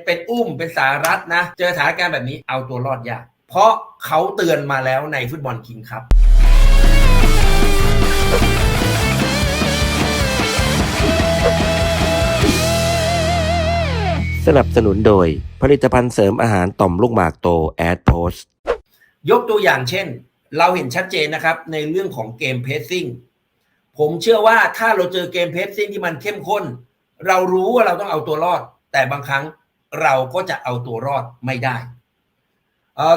เป็นอุ้มเป็นสารัฐนะเจอสถานการณ์แบบนี้เอาตัวรอดยากเพราะเขาเตือนมาแล้วในฟุตบอลคิงครับสนับสนุนโดยผลิตภัณฑ์เสริมอาหารต่อมลูกหมากโตแอดโพสยกตัวอย่างเช่นเราเห็นชัดเจนนะครับในเรื่องของเกมเพสซิ่งผมเชื่อว่าถ้าเราเจอเกมเพสซิ่งที่มันเข้มข้นเรารู้ว่าเราต้องเอาตัวรอดแต่บางครั้งเราก็จะเอาตัวรอดไม่ได้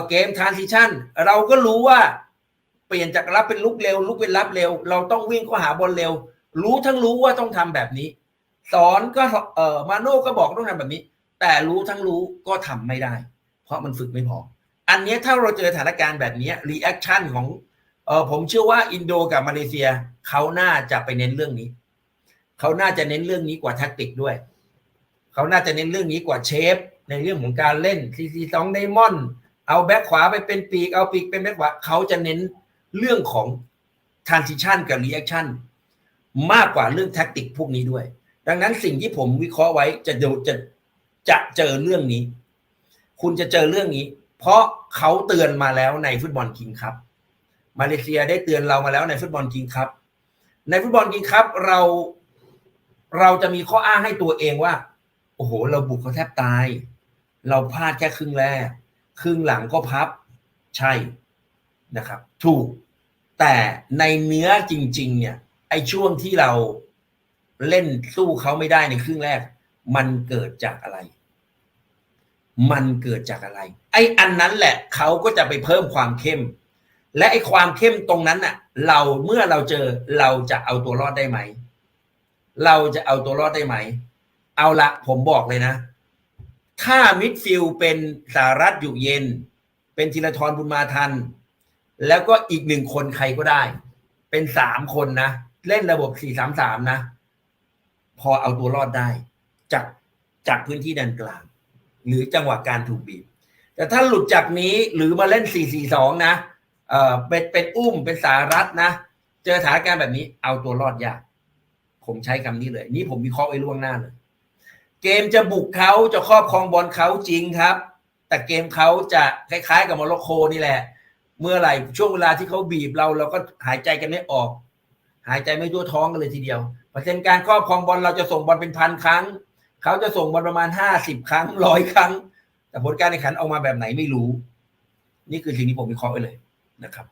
เกมทรานซิชันเราก็รู้ว่าเปลี่ยนจากรับเป็นลุกเร็วลุกเป็นรับเร็วเราต้องวิ่งเข้าหาบอลเร็วรู้ว่าต้องทำแบบนี้สอนก็มาโน่ก็บอกต้องทำแบบนี้แต่รู้ก็ทำไม่ได้เพราะมันฝึกไม่พออันนี้ถ้าเราเจอสถานการณ์แบบนี้รีแอคชั่นของผมเชื่อว่าอินโดกับมาเลเซียเขาน่าจะไปเน้นเรื่องนี้เขาน่าจะเน้นเรื่องนี้กว่าแท็กติกด้วยเขาน่าจะเน้นเรื่องนี้กว่าเชฟในเรื่องของการเล่น 4-4-2 ไดมอนด์เอาแบ็คขวาไปเป็นปีกเอาปีกเป็นแบ็คขวาเขาจะเน้นเรื่องของ transition กับ reaction มากกว่าเรื่องแท็กติกพวกนี้ด้วยดังนั้นสิ่งที่ผมวิเคราะห์ไว้จะเจอเรื่องนี้คุณจะเจอเรื่องนี้เพราะเขาเตือนมาแล้วในฟุตบอลคิงครับมาเลเซียได้เตือนเรามาแล้วในฟุตบอลคิงครับในฟุตบอลคิงครับเราจะมีข้ออ้างให้ตัวเองว่าโอ้โหเราบุกเขาแทบตายเราพลาดแค่ครึ่งแรกครึ่งหลังก็พับใช่นะครับถูกแต่ในเนื้อจริงๆเนี่ยไอ้ช่วงที่เราเล่นสู้เขาไม่ได้ในครึ่งแรกมันเกิดจากอะไรไอ้อันนั้นแหละเขาก็จะไปเพิ่มความเข้มและไอ้ความเข้มตรงนั้นน่ะเมื่อเราเจอเราจะเอาตัวรอดได้ไหมเอาละผมบอกเลยนะถ้ามิดฟิลด์เป็นสหรัฐอยู่เย็นเป็นธีรทรบุญมาทันแล้วก็อีกหนึ่งคนใครก็ได้เป็น3 คนนะเล่นระบบ 4-3-3 นะพอเอาตัวรอดได้จากพื้นที่ด้านกลางหรือจังหวะการถูกบีบแต่ถ้าหลุดจากนี้หรือมาเล่น 4-4-2 นะเป็นอุ้มเป็นสารัฐนะเจอสถานการณ์แบบนี้เอาตัวรอดยากผมใช้คำนี้เลยนี่ผมวิเคราะห์ไว้ล่วงหน้าเลยเกมจะบุกเขาจะครอบครองบอลเขาจริงครับแต่เกมเขาจะคล้ายๆกับโมร็อกโกนี่แหละเมื่อไหร่ช่วงเวลาที่เขาบีบเราก็หายใจกันไม่ออกหายใจไม่ทั่วท้องกันเลยทีเดียวเปอร์เซ็นต์การครอบครองบอลเราจะส่งบอลเป็น1,000 ครั้งเขาจะส่งบอลประมาณ50 ครั้ง100 ครั้งแต่ผลการแข่งขันออกมาแบบไหนไม่รู้นี่คือสิ่งที่ผมวิเคราะห์ไว้เลยนะครับ